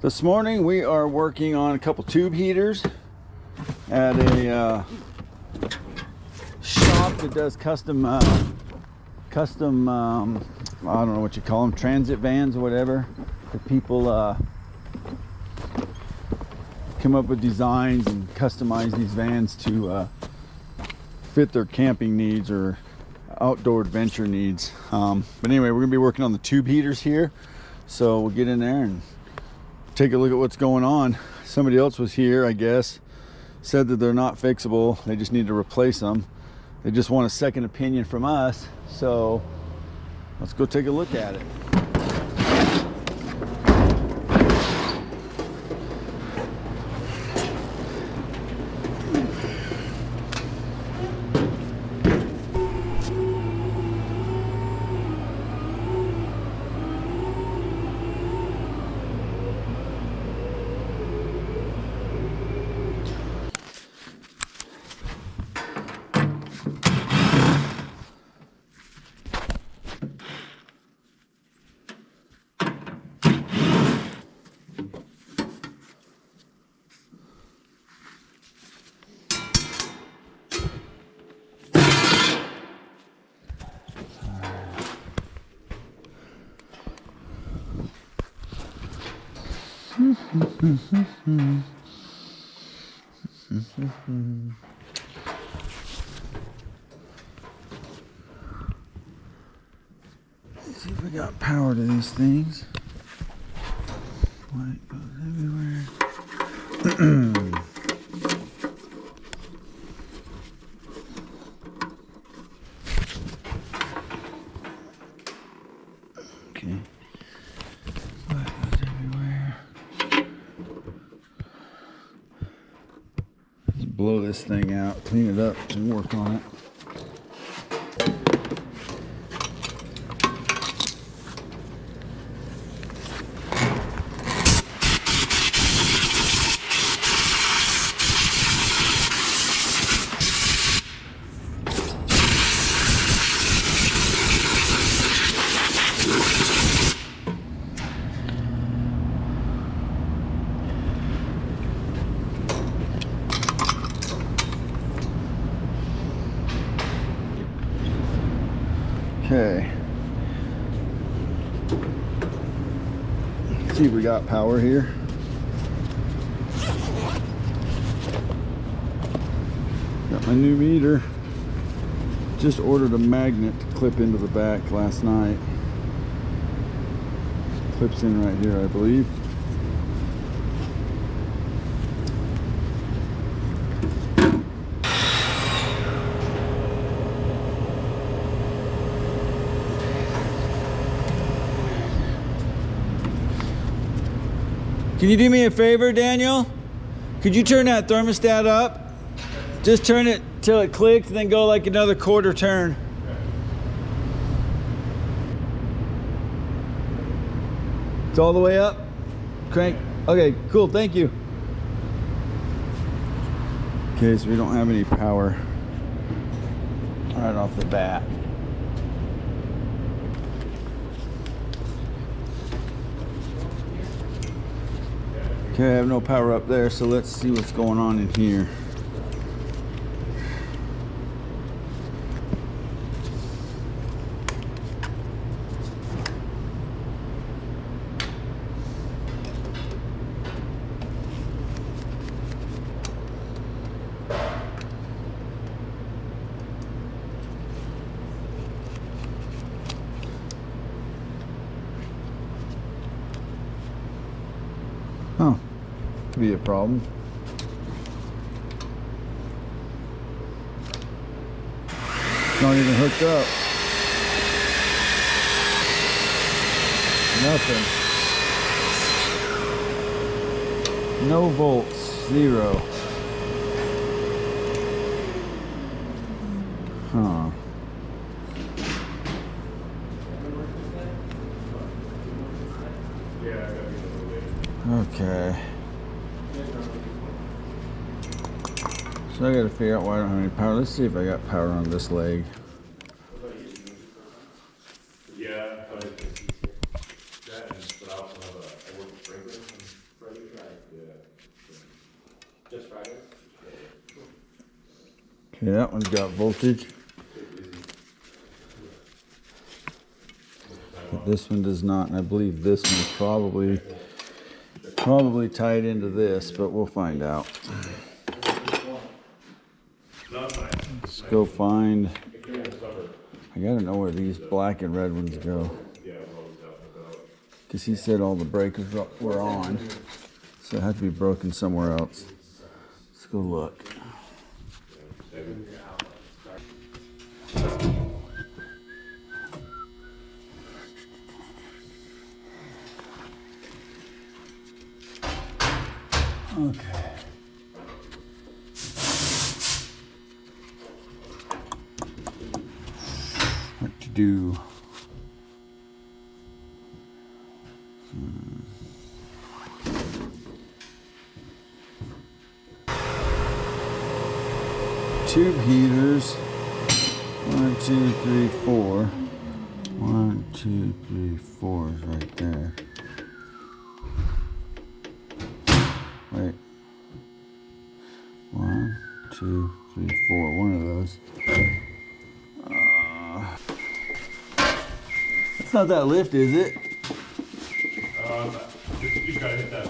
This morning we are working on a couple tube heaters at a shop that does custom I don't know what you call them, transit vans or whatever, that people come up with designs and customize these vans to fit their camping needs or outdoor adventure needs. But anyway, we're gonna be working on the tube heaters here, so we'll get in there and take a look at what's going on. Somebody else was here, I guess, said that they're not fixable, they just need to replace them. They just want a second opinion from us, so let's go take a look at it. Let's see if we got power to these things. Light goes everywhere. Okay. Light goes everywhere. Let's blow this thing out, clean it up, and work on it. Okay. Let's see if we got power here. Got my new meter. Just ordered a magnet to clip into the back last night. Clips in right here, I believe. Can you do me a favor, Daniel? Could you turn that thermostat up? Just turn it till it clicks and then go like another quarter turn. It's all the way up? Crank. Okay, cool, thank you. Okay, so we don't have any power right off the bat. Okay, I have no power up there, so let's see what's going on in here. Oh, could be a problem. It's not even hooked up. Nothing. No volts, zero. Huh. Okay. So I gotta figure out why I don't have any power. Let's see if I got power on this leg. Yeah, but I also have a, I work with sprinklers. Okay, that one's got voltage. But this one does not, and I believe this one's probably tied into this, but we'll find out. Let's go find, I gotta know where these black and red ones go. Because he said all the breakers were on, so it had to be broken somewhere else. Let's go look. Okay. What to do? Tube heaters. 1, 2, 3, 4. 1, 2, 3, 4 is right there. Wait. 1, 2, 3, 4. One of those. It's not that lift, is it? You just gotta hit that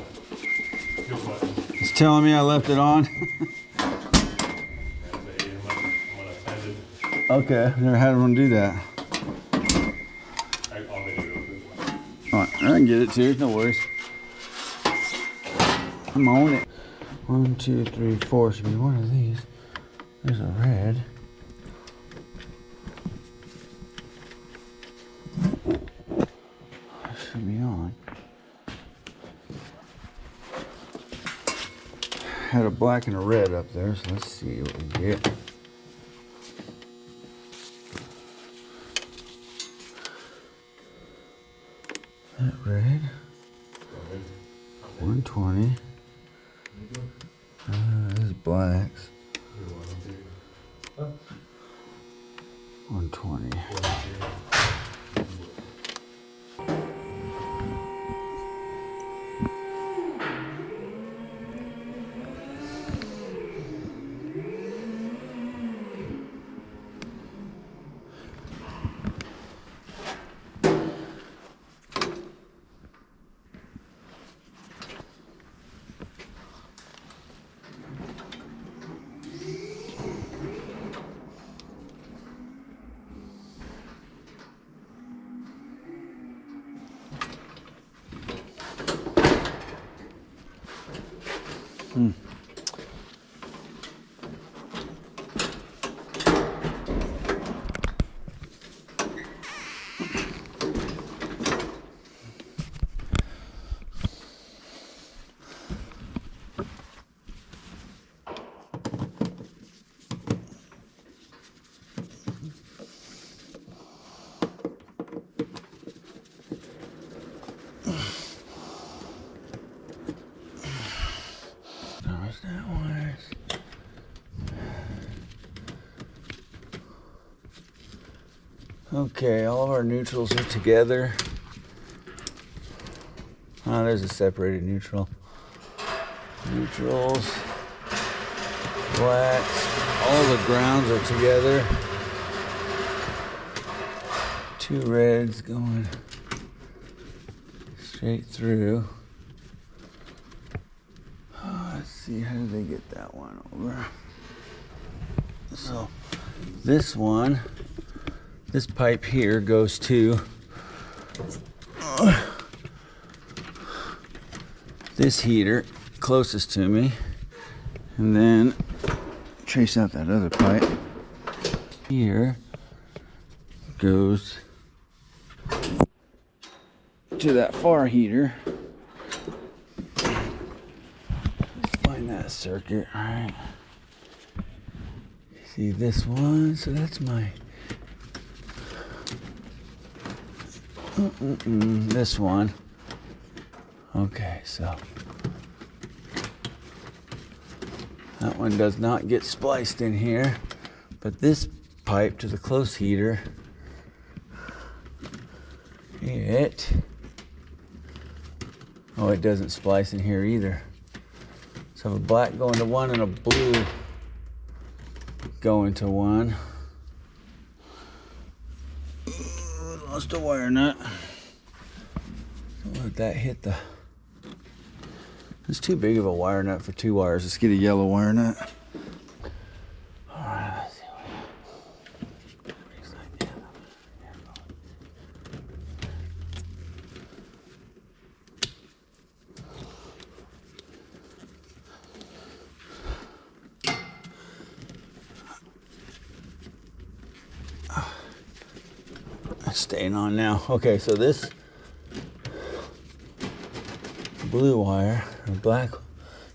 kill button. It's telling me I left it on. Okay, I've never had one do that. I'll video it. Alright, I can get it too, no worries. I'm on it. 1, 2, 3, 4 should be one of these. There's a red. That should be on. Had a black and a red up there, so let's see what we get. That red. 120. This is blacks. 120. Okay, all of our neutrals are together. Oh, there's a separated neutral. Neutrals, blacks, all the grounds are together. 2 reds going straight through. Oh, let's see, how did they get that one over? So, this one, this pipe here goes to this heater closest to me, and then trace out that other pipe here goes to that far heater. Let's find that circuit. All right, see this one, so that's my this one. Okay, so that one does not get spliced in here, but this pipe to the close heater, it doesn't splice in here either. So I have a black going to one and a blue going to one. Lost a wire nut. Don't let that hit the... It's too big of a wire nut for 2 wires. Let's get a yellow wire nut. All right, let's see what it's staying on now. Okay, so this blue wire, or black,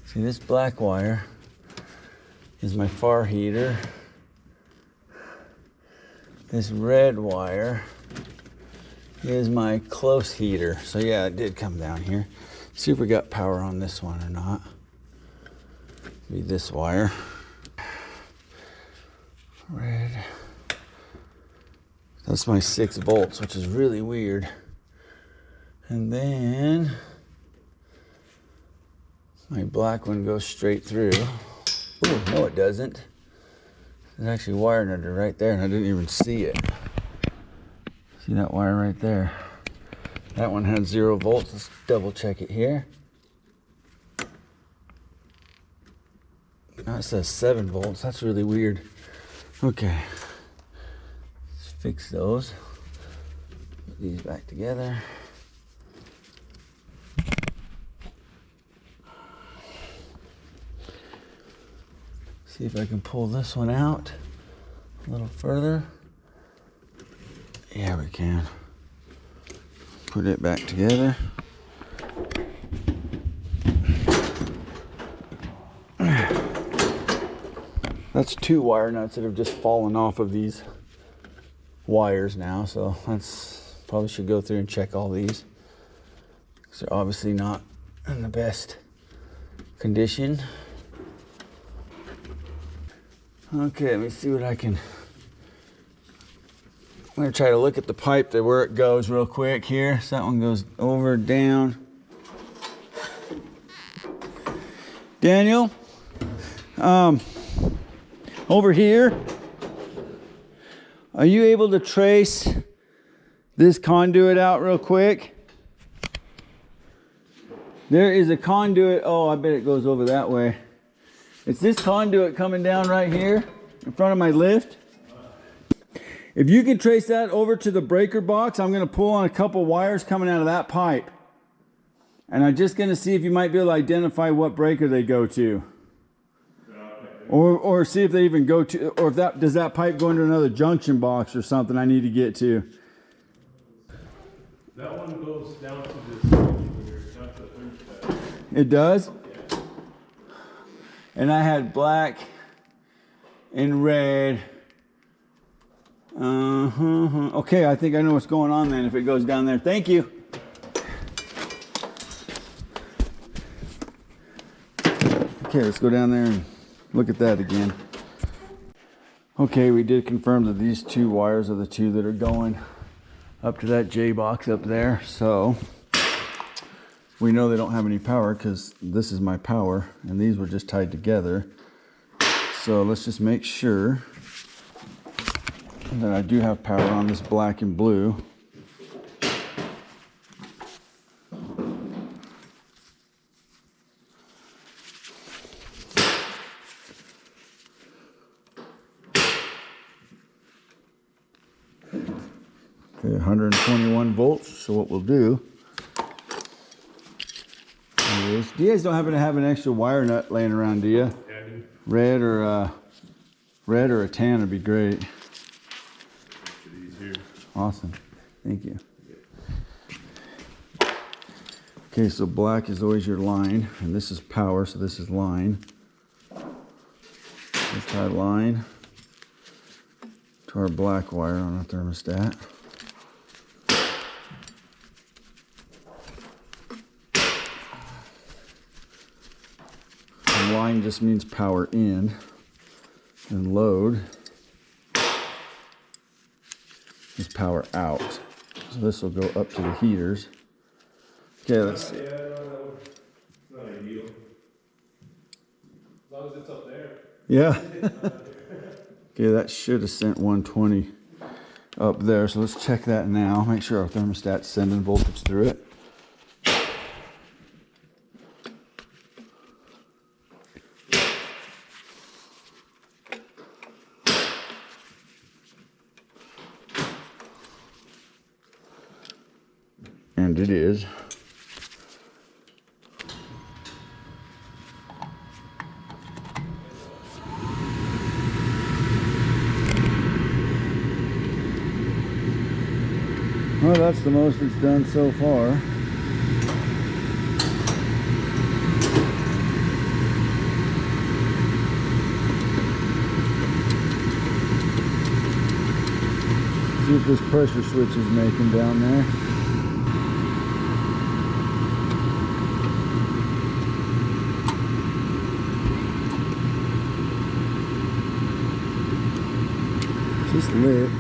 see this black wire is my far heater. This red wire is my close heater. So yeah, it did come down here. See if we got power on this one or not. Be this wire. Red. That's my 6 volts, which is really weird. And then my black one goes straight through. Oh, no it doesn't. There's actually wire under right there and I didn't even see it. See that wire right there? That one had 0 volts. Let's double check it here. Now it says 7 volts. That's really weird. Okay. Let's fix those. Put these back together. See if I can pull this one out a little further. Yeah, we can. Put it back together. That's 2 wire nuts that have just fallen off of these wires now, so that's probably should go through and check all these. They're obviously not in the best condition. Okay, let me see what I can... I'm gonna try to look at the pipe there where it goes real quick here. So that one goes over, down. Daniel, over here, are you able to trace this conduit out real quick? There is a conduit, oh, I bet it goes over that way. It's this conduit coming down right here in front of my lift. If you can trace that over to the breaker box, I'm gonna pull on a couple wires coming out of that pipe. And I'm just gonna see if you might be able to identify what breaker they go to. Or see if they even go to, or if that, does that pipe go into another junction box or something I need to get to? That one goes down to this here, not the thermostat. It does? Yeah. And I had black and red. Okay, I think I know what's going on then if it goes down there. Thank you. Okay, let's go down there and look at that again. Okay, we did confirm that these 2 wires are the 2 that are going up to that J box up there. So we know they don't have any power because this is my power and these were just tied together. So let's just make sure that I do have power on this black and blue. Okay, 121 volts. So what we'll do is, you guys don't happen to have an extra wire nut laying around, do you? Yeah, I do. Red or a tan would be great. These here. Awesome. Thank you. Okay, so black is always your line, and this is power, so this is line. Let's tie line to our black wire on our thermostat. And line just means power in, and load is power out. So this will go up to the heaters. Okay, let's see. Yeah, no, it's not ideal. As long as it's up there. Yeah. Okay, that should have sent 120 up there. So let's check that now. Make sure our thermostat's sending voltage through it. And it is. Well, that's the most it's done so far. See if this pressure switch is making down there. Just lit.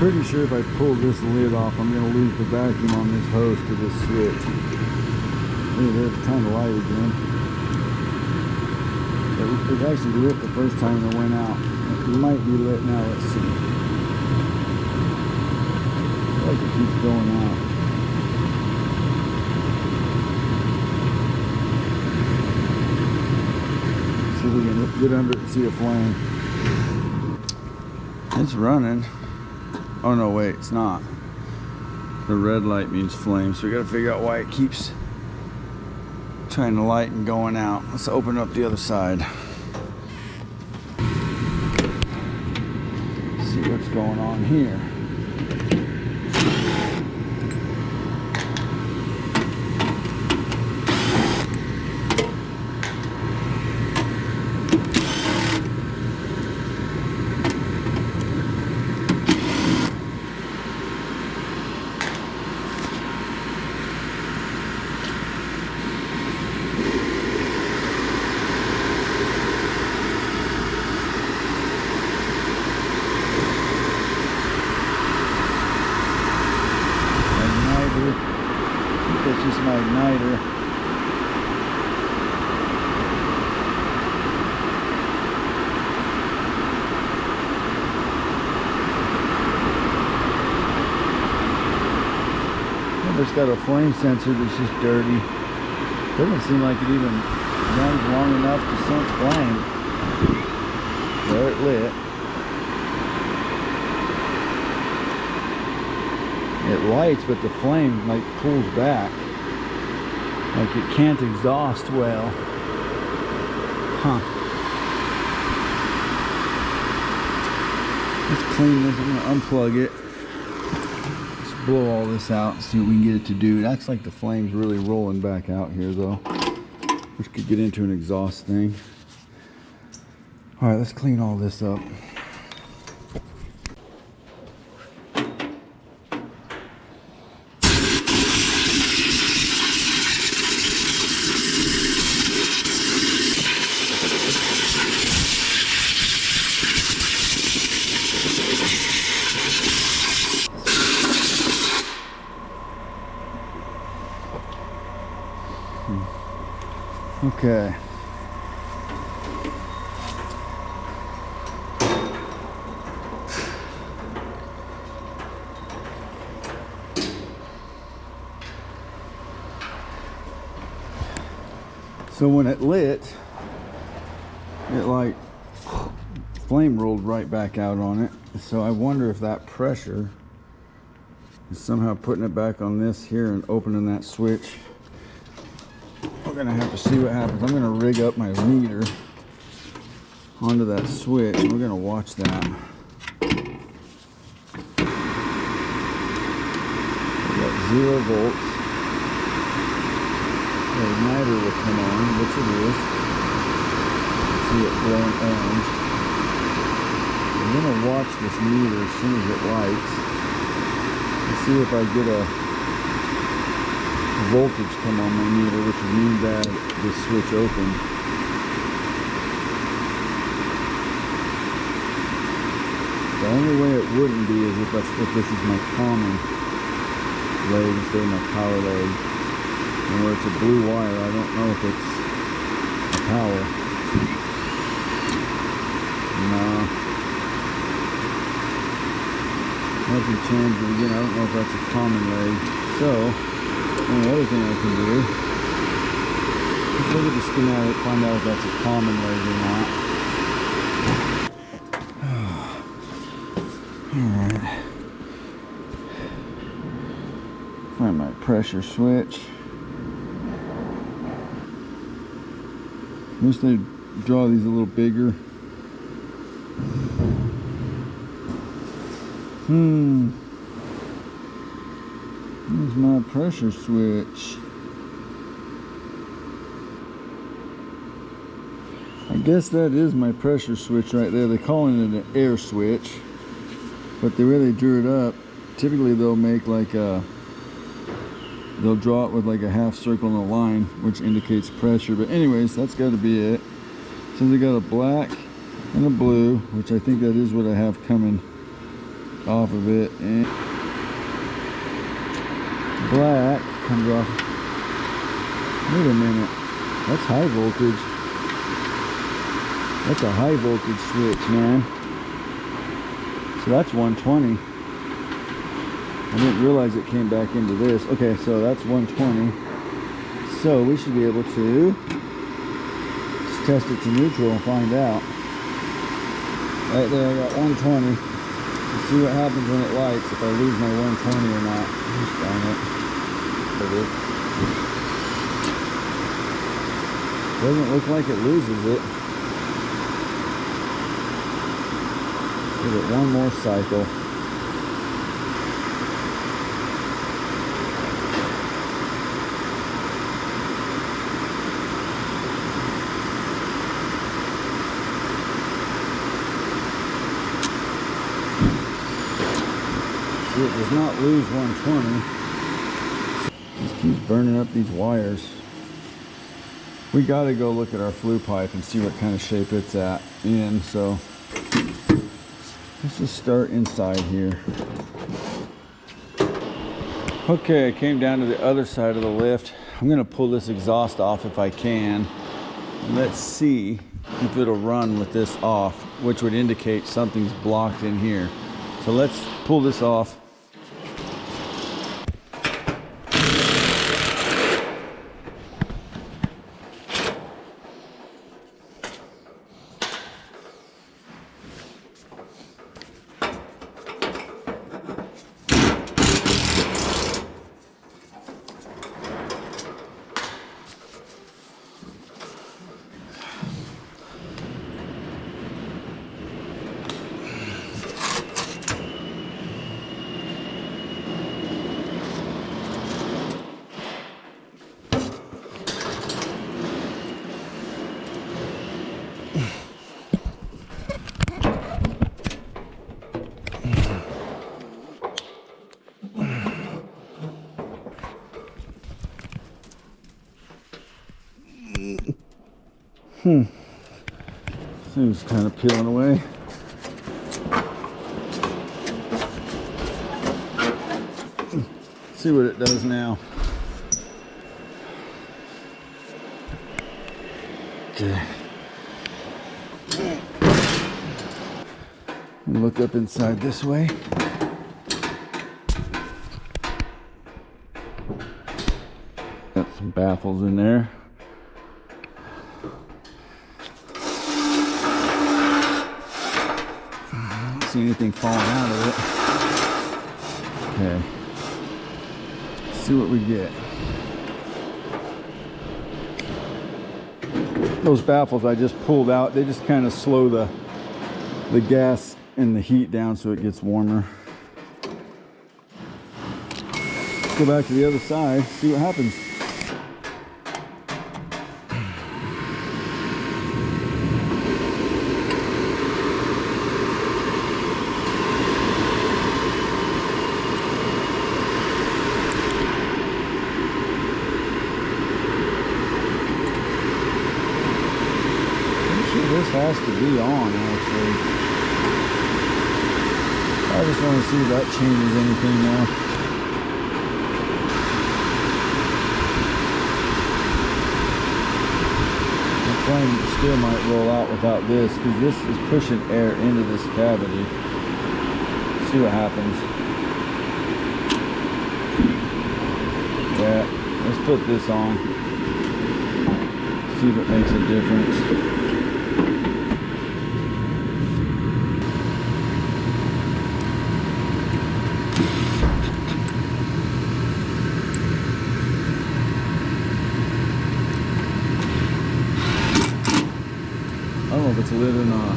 Pretty sure if I pull this lid off, I'm going to lose the vacuum on this hose to this switch. Ooh, there's kind of light again. It actually lit the first time it went out. It might be lit now. Let's see. I feel like it keeps going out. See if we can get under it and see a flame. It's running. Oh no, wait, it's not. The red light means flame, so we gotta figure out why it keeps trying to light and going out. Let's open up the other side. See what's going on here. That's just my igniter. It's got a flame sensor that's just dirty. Doesn't seem like it even runs long enough to sense flame. There it lit. It lights, but the flame like pulls back. Like it can't exhaust well. Huh. Let's clean this. I'm gonna unplug it. Let's blow all this out and see what we can get it to do. It acts like the flame's really rolling back out here though. Which could get into an exhaust thing. Alright, let's clean all this up. Okay. So when it lit, it like flame rolled right back out on it. So I wonder if that pressure is somehow putting it back on this here and opening that switch. We're gonna have to see what happens. I'm gonna rig up my meter onto that switch and we're gonna watch that. We got 0 volts. The igniter will come on, which it is. See it glowing orange. I'm gonna watch this meter as soon as it lights. Let's see if I get a voltage come on my meter, which would mean that this switch opened. The only way it wouldn't be is if this is my common leg instead of my power leg. And where it's a blue wire, I don't know if it's a power. No. Nothing changed, but again, I don't know if that's a common leg. So, the other thing I can do is look at the schematic, find out if that's a common leg or not. Alright. Find my pressure switch. Wish they'd draw these a little bigger. Here's my pressure switch. I guess that is my pressure switch right there. They're calling it an air switch, but they really drew it up. Typically they'll make like a, they'll draw it with like a half circle and a line, which indicates pressure. But anyways, that's got to be it. So they got a black and a blue, which I think that is what I have coming off of it, and black comes off. Wait a minute, that's high voltage. That's a high voltage switch, man. So that's 120. I didn't realize it came back into this. Okay, so that's 120. So we should be able to just test it to neutral and find out. Right there, I got 120. Let's see what happens when it lights, if I lose my 120 or not. Just darn it. Doesn't look like it loses it. Give it one more cycle. See, it does not lose 120. Just keeps burning up these wires. We got to go look at our flue pipe and see what kind of shape it's at in. So let's just start inside here. Okay, I came down to the other side of the lift. I'm gonna pull this exhaust off if I can. Let's see if it'll run with this off, which would indicate something's blocked in here. So let's pull this off. Seems kind of peeling away. See what it does now. Okay. Look up inside this way. Got some baffles in there. See anything falling out of it. Okay. Let's see what we get. Those baffles I just pulled out, they just kind of slow the gas and the heat down so it gets warmer. Let's go back to the other side, see what happens. This has to be on, actually. I just want to see if that changes anything now. I'm trying to still might roll out without this, because this is pushing air into this cavity. See what happens. Yeah, let's put this on. See if it makes a difference. I don't know if it's lit or not.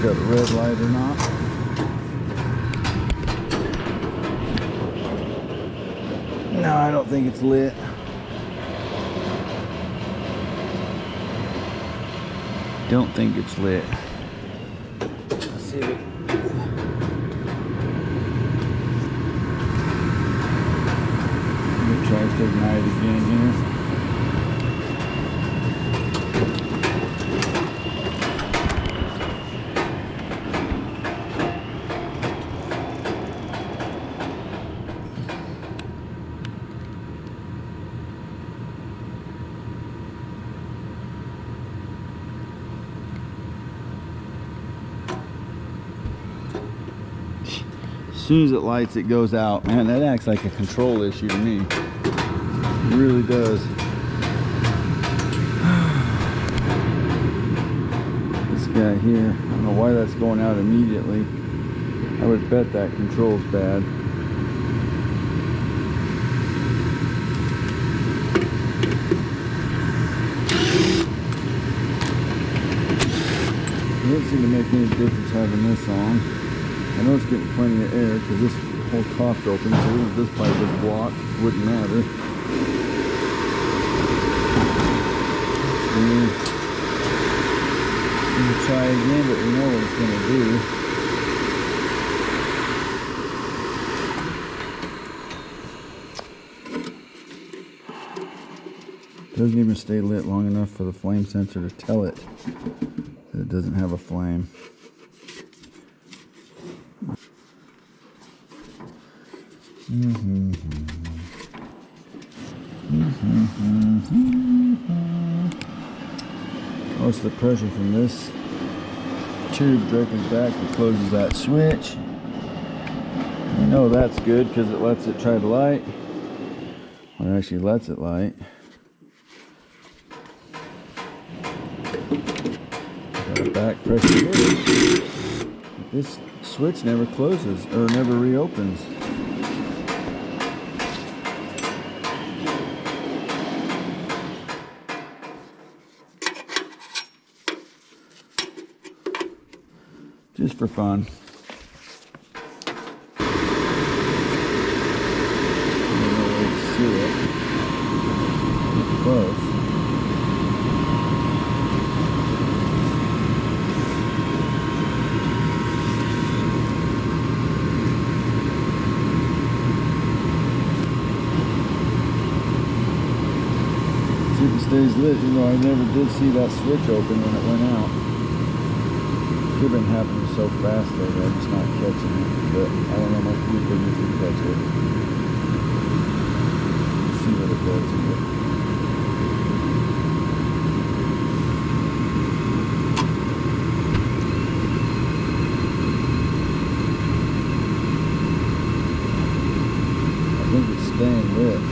Got a red light or not. No, I don't think it's lit. Don't think it's lit. Let's see if it... I'm gonna try to ignite again here. As soon as it lights, it goes out. Man, that acts like a control issue to me. It really does. This guy here, I don't know why that's going out immediately. I would bet that control's bad. It doesn't seem to make any difference having this on. I know it's getting plenty of air because this whole top's open, so even if this pipe was blocked, it wouldn't matter. I'm gonna try again, but we know what it's gonna do. Doesn't even stay lit long enough for the flame sensor to tell it that it doesn't have a flame. Most of the pressure from this tube directly back that closes that switch. You know that's good because it lets it try to light. Well, it actually lets it light. Got a back pressure here. This switch never closes or never reopens. Just for fun. No way to see it. Get close. See if it stays lit. You know, I never did see that switch open when it went out. It could have been happening so fast though that I'm just not catching it, but I don't know, my feet could usually catch it. Let's see what it does here. I think it's staying lit.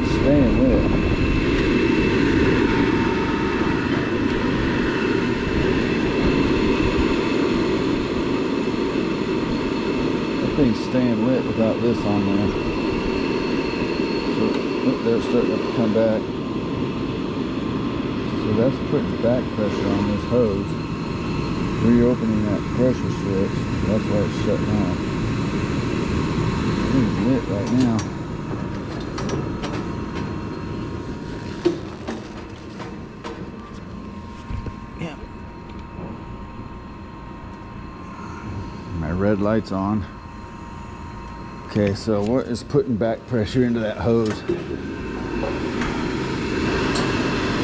It's staying lit. Thing's staying lit without this on there. So, oh, they're starting to come back. So that's putting back pressure on this hose, reopening that pressure switch. That's why it's shutting off. It's lit right now. Yeah. My red light's on. Okay, so what is putting back pressure into that hose?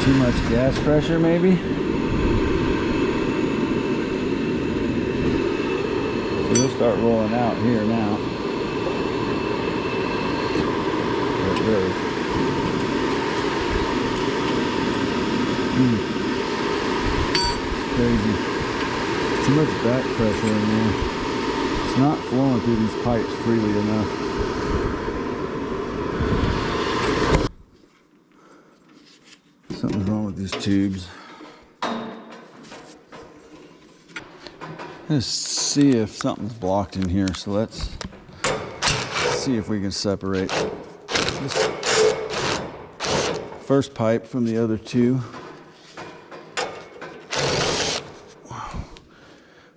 Too much gas pressure, maybe? So it'll start rolling out here now. There it goes. Crazy. Too much back pressure in there. It's not flowing through these pipes freely enough. Something's wrong with these tubes. Let's see if something's blocked in here. So let's see if we can separate this first pipe from the other two.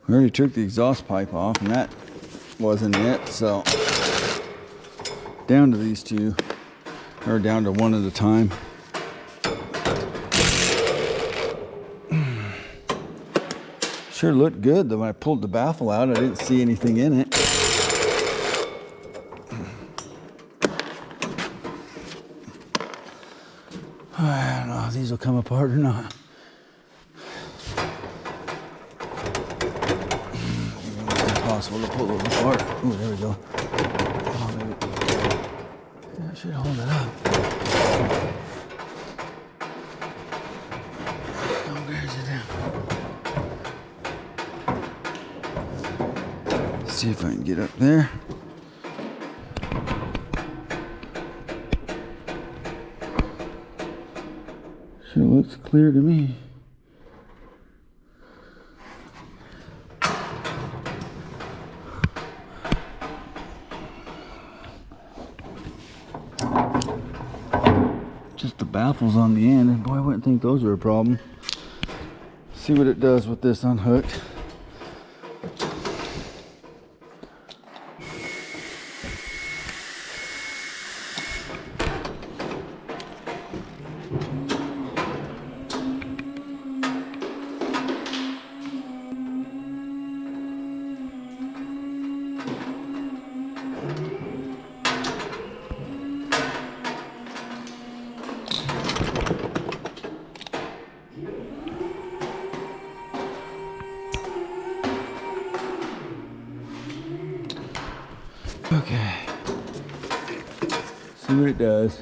We already took the exhaust pipe off and that wasn't it. So down to these two, or down to one at a time. Sure looked good though. When I pulled the baffle out, I didn't see anything in it. I don't know if these will come apart or not. It's impossible to pull those apart. Oh, there we go. Oh, maybe. Yeah, I should hold it up. Oh, where's it down? See if I can get up there. Sure looks clear to me. Just the baffles on the end, and boy, I wouldn't think those were a problem. See what it does with this unhooked. Okay, see what it does.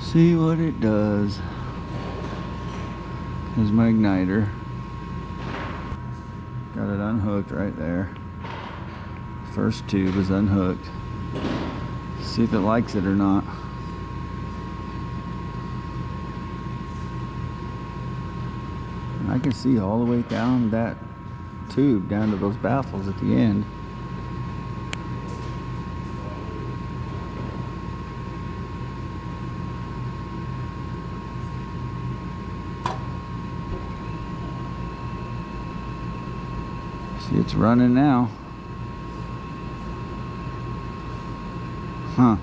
See what it does. Here's my igniter. Got it unhooked right there. First tube is unhooked. See if it likes it or not. And I can see all the way down that tube, down to those baffles at the end. See, it's running now. Huh.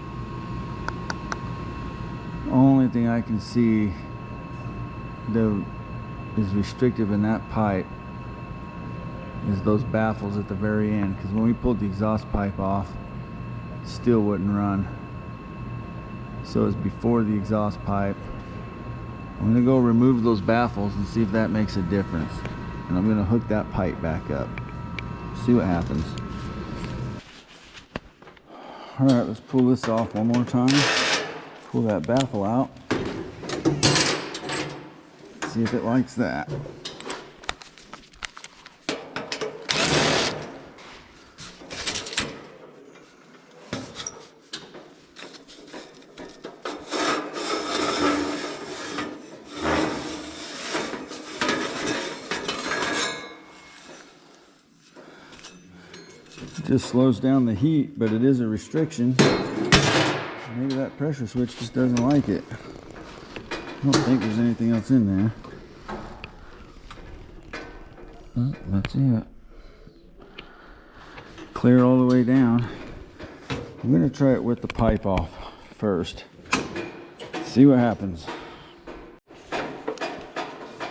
Only thing I can see that is restrictive in that pipe is those baffles at the very end, because when we pulled the exhaust pipe off, it still wouldn't run. So it's before the exhaust pipe. I'm gonna go remove those baffles and see if that makes a difference. And I'm gonna hook that pipe back up. See what happens. All right, let's pull this off one more time. Pull that baffle out. See if it likes that. Just slows down the heat, but it is a restriction. Maybe that pressure switch just doesn't like it. I don't think there's anything else in there. Oh, that's it. Clear all the way down. I'm gonna try it with the pipe off first. See what happens.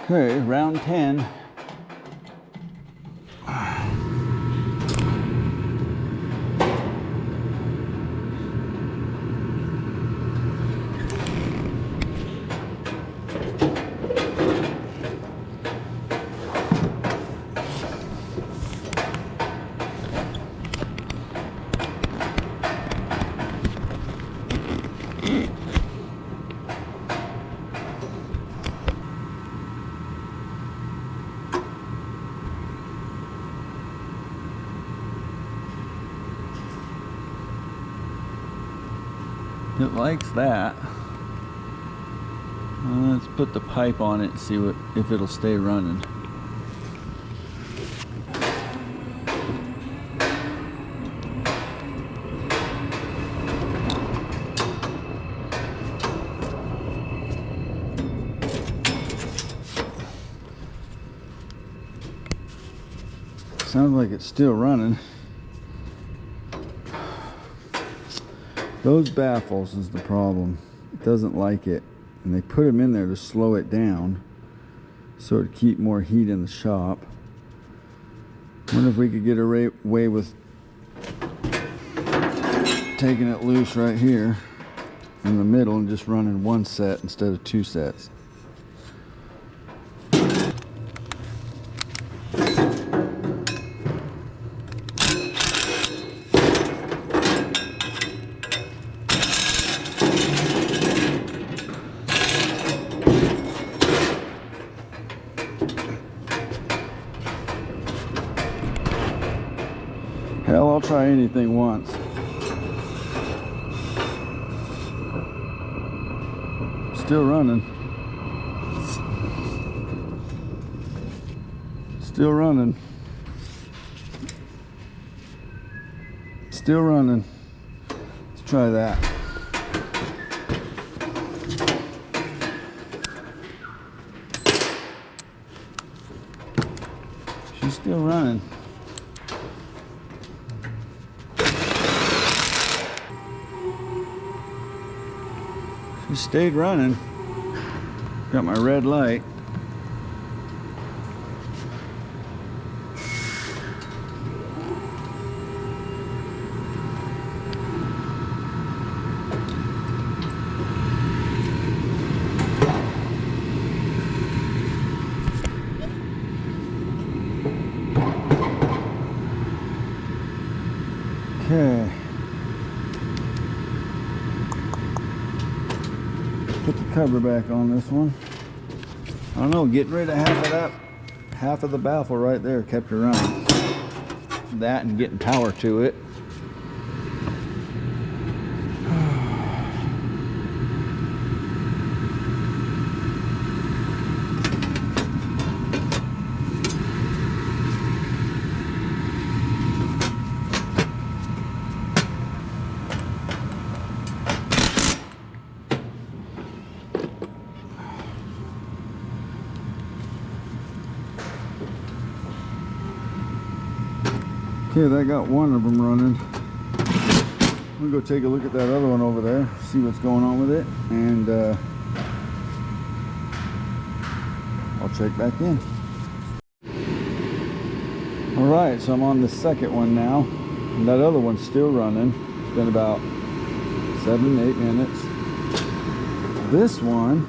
Okay, round 10. It likes that. Let's put the pipe on it and see if it'll stay running. Sounds like it's still running. Those baffles is the problem. It doesn't like it. And they put them in there to slow it down so to keep more heat in the shop. Wonder if we could get away with taking it loose right here in the middle and just running one set instead of two sets. Hell, I'll try anything once. Still running. Still running. Still running. Let's try that. She's still running. She stayed running. Got my red light. Okay. Put the cover back on this one. I don't know, getting rid of half of the baffle right there kept her running. That and getting power to it. Okay, that got one of them running. I'm gonna go take a look at that other one over there, see what's going on with it, and I'll check back in. All right, so I'm on the second one now, and that other one's still running. It's been about 7-8 minutes. This one,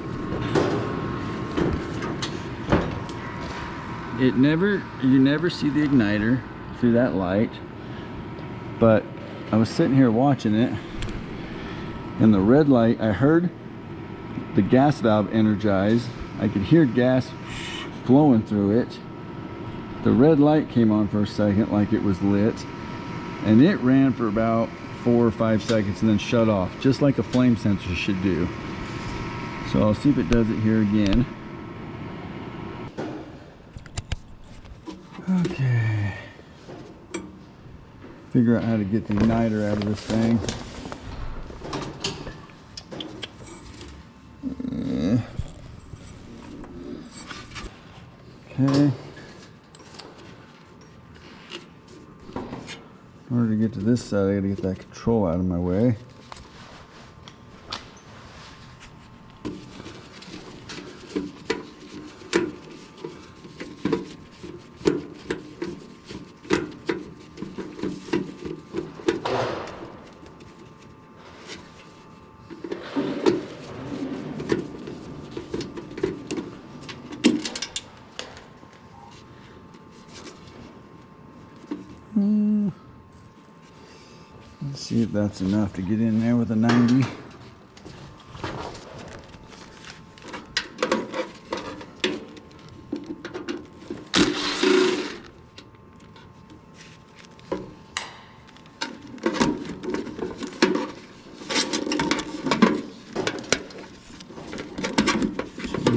you never see the igniter through that light, but I was sitting here watching it, and the red light, I heard the gas valve energize. I could hear gas flowing through it. The red light came on for a second like it was lit, and it ran for about 4 or 5 seconds and then shut off, just like a flame sensor should do. So I'll see if it does it here again. Okay. Figure out how to get the igniter out of this thing. Okay. In order to get to this side, I gotta get that control out of my way. Let's see if that's enough to get in there with a 90.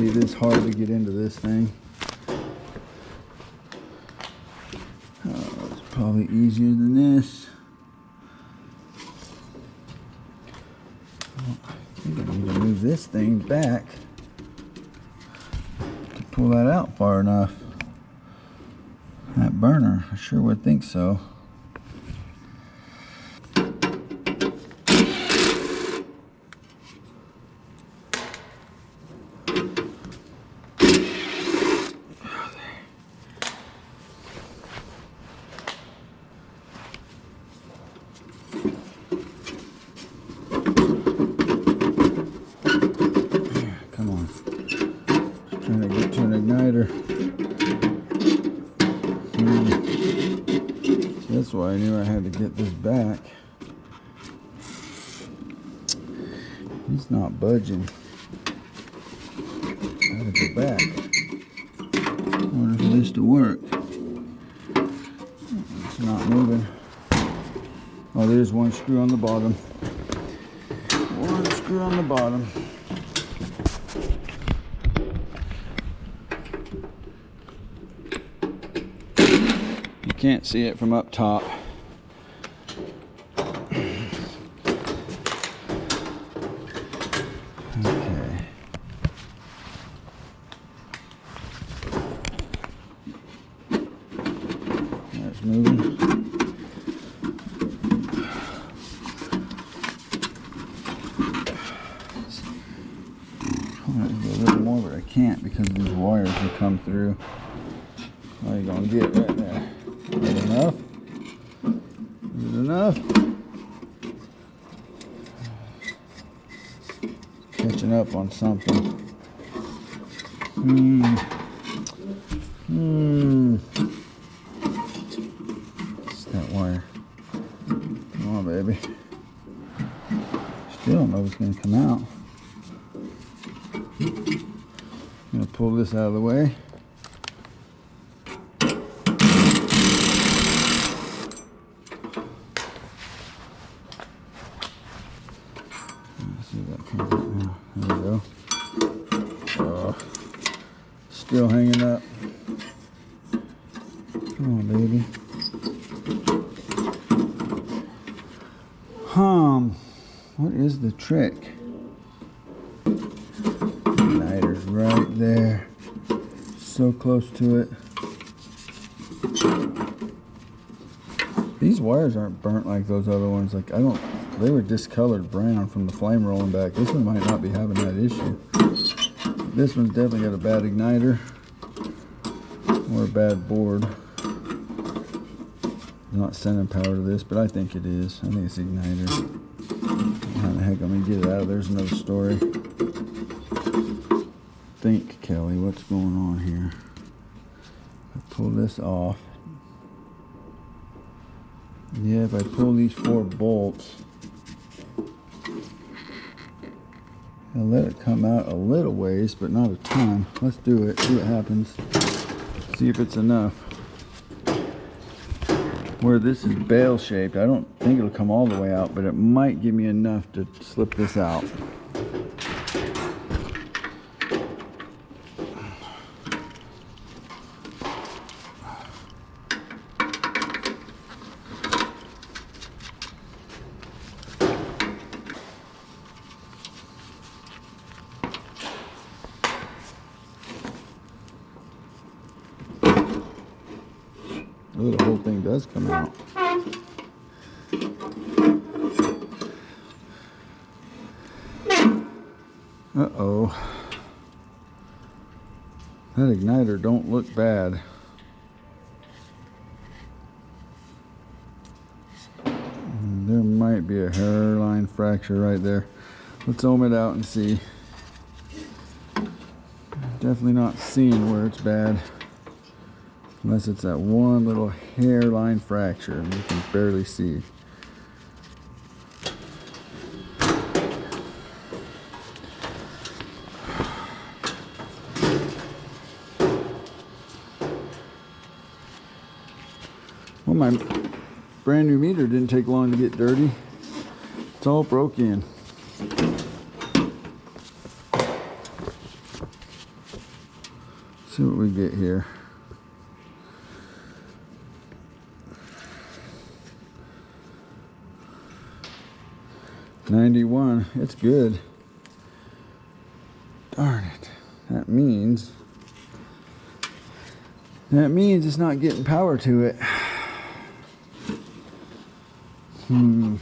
It is hard to get into this thing. It's probably easier than this. I think I need to move this thing back to pull that out far enough. That burner, I sure would think so. Trying to get to an igniter. That's why I knew I had to get this back. He's not budging. I gotta go back. In order for this to work. It's not moving. Oh, there's one screw on the bottom. One screw on the bottom. Can't see it from up top. Okay. That's moving. I want to go a little more, but I can't because these wires will come through. How are you gonna get right there? Is it enough? Is it enough? Catching up on something. It's that wire. Come on, baby. Still don't know if it's gonna come out. I'm gonna pull this out of the way. There we go. Oh, still hanging up. Come on, baby. What is the trick? Igniter's right there. So close to it. These wires aren't burnt like those other ones. Like, they were discolored brown from the flame rolling back. This one might not be having that issue. This one's definitely got a bad igniter or a bad board. Not sending power to this, but I think it is. I think it's the igniter. How the heck I'm gonna get it out of there's another story. Think, Kelly, what's going on here? I pull this off. Yeah, if I pull these 4 bolts, I'll let it come out a little ways, but not a ton. Let's do it, see what happens. See if it's enough. Where this is bale shaped, I don't think it'll come all the way out, but it might give me enough to slip this out. Oh, the whole thing does come out. Uh-oh. That igniter don't look bad. There might be a hairline fracture right there. Let's ohm it out and see. Definitely not seeing where it's bad. Unless it's that one little hairline fracture and you can barely see. Well, my brand new meter didn't take long to get dirty. It's all broke in. See what we get here. $91, it's good. Darn it. That means it's not getting power to it. I'm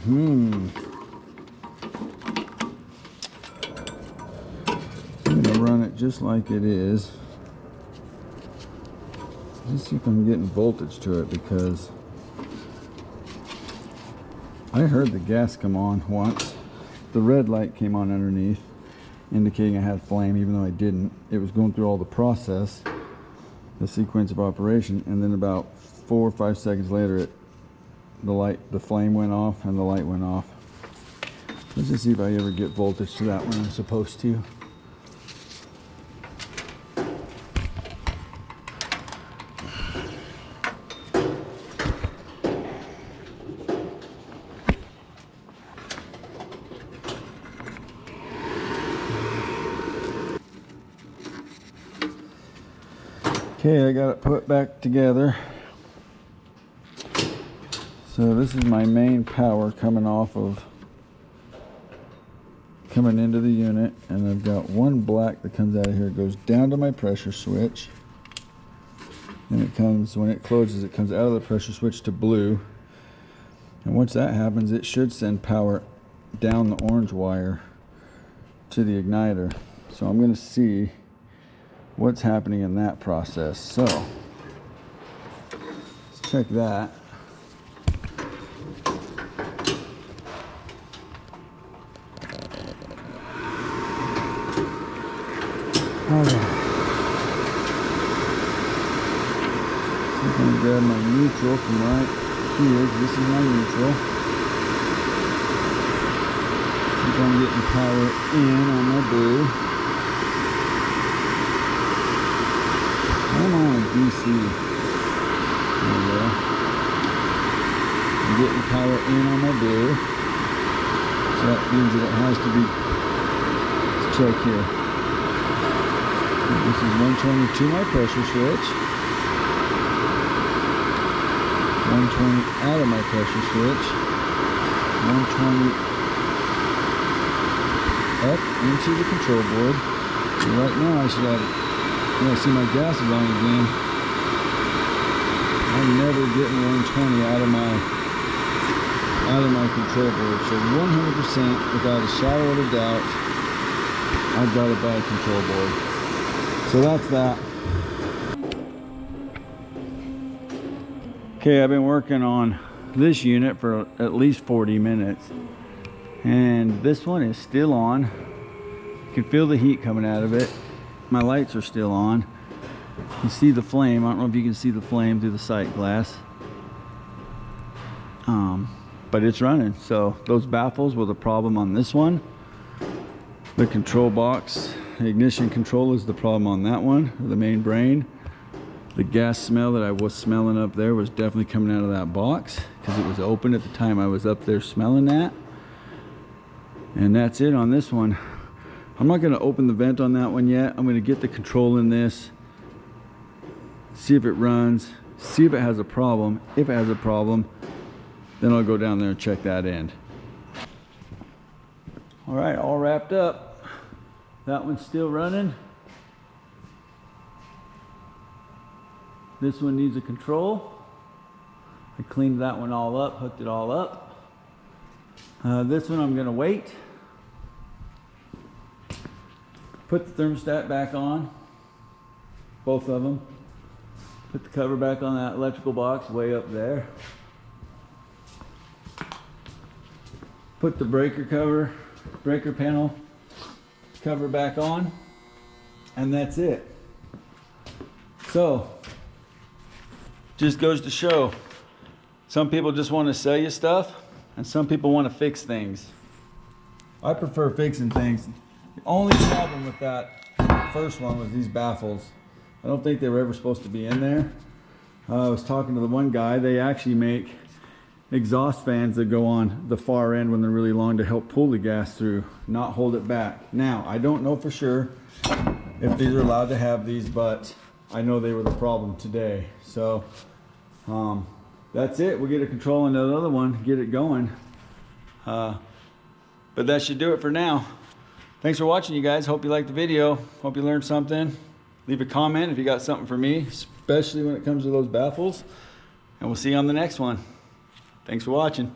gonna run it just like it is. Let's see if I'm getting voltage to it, because I heard the gas come on once. The red light came on underneath, indicating I had flame, even though I didn't. It was going through all the process, the sequence of operation, and then about 4 or 5 seconds later, the flame went off and the light went off. Let's just see if I ever get voltage to that when I'm supposed to. Okay, I got it put back together. So this is my main power coming into the unit, and I've got one black that comes out of here. It goes down to my pressure switch, and it comes, when it closes, it comes out of the pressure switch to blue. And once that happens, it should send power down the orange wire to the igniter. So I'm going to see what's happening in that process. So let's check that. Okay. So I'm going to grab my neutral from right here. This is my neutral. I think I'm getting power in on my blue. I'm on a DC. There we go. I'm getting power in on my blue. So that means that it has to be, let's check here. This is 120 to my pressure switch. 120 out of my pressure switch. 120 up into the control board. So right now I should have, yeah, see my gas is on again. I'm never getting 120 out of my control board. So 100%, without a shadow of a doubt, I've got a bad control board. So that's that. Okay, I've been working on this unit for at least 40 minutes. And this one is still on. You can feel the heat coming out of it. My lights are still on. You see the flame. I don't know if you can see the flame through the sight glass. But it's running. So those baffles were the problem on this one. The control box, the ignition control is the problem on that one, the main brain. The gas smell that I was smelling up there was definitely coming out of that box because it was open at the time I was up there smelling that. And that's it on this one. I'm not going to open the vent on that one yet. I'm going to get the control in this, see if it runs, see if it has a problem. If it has a problem, then I'll go down there and check that end. All right, all wrapped up. That one's still running. This one needs a control. I cleaned that one all up, hooked it all up. This one I'm going to wait. Put the thermostat back on, both of them. Put the cover back on that electrical box way up there. Put the breaker panel cover back on, and that's it. So Just goes to show, some people just want to sell you stuff and some people want to fix things. I prefer fixing things. The only problem with that first one was these baffles. I don't think they were ever supposed to be in there. I was talking to the one guy, they actually make exhaust fans that go on the far end when they're really long to help pull the gas through, not hold it back. Now, I don't know for sure if these are allowed to have these, but I know they were the problem today. So that's it. We'll get a control on that other one, get it going. But that should do it for now. Thanks for watching, you guys. Hope you liked the video. Hope you learned something. Leave a comment if you got something for me, especially when it comes to those baffles. And we'll see you on the next one. Thanks for watching.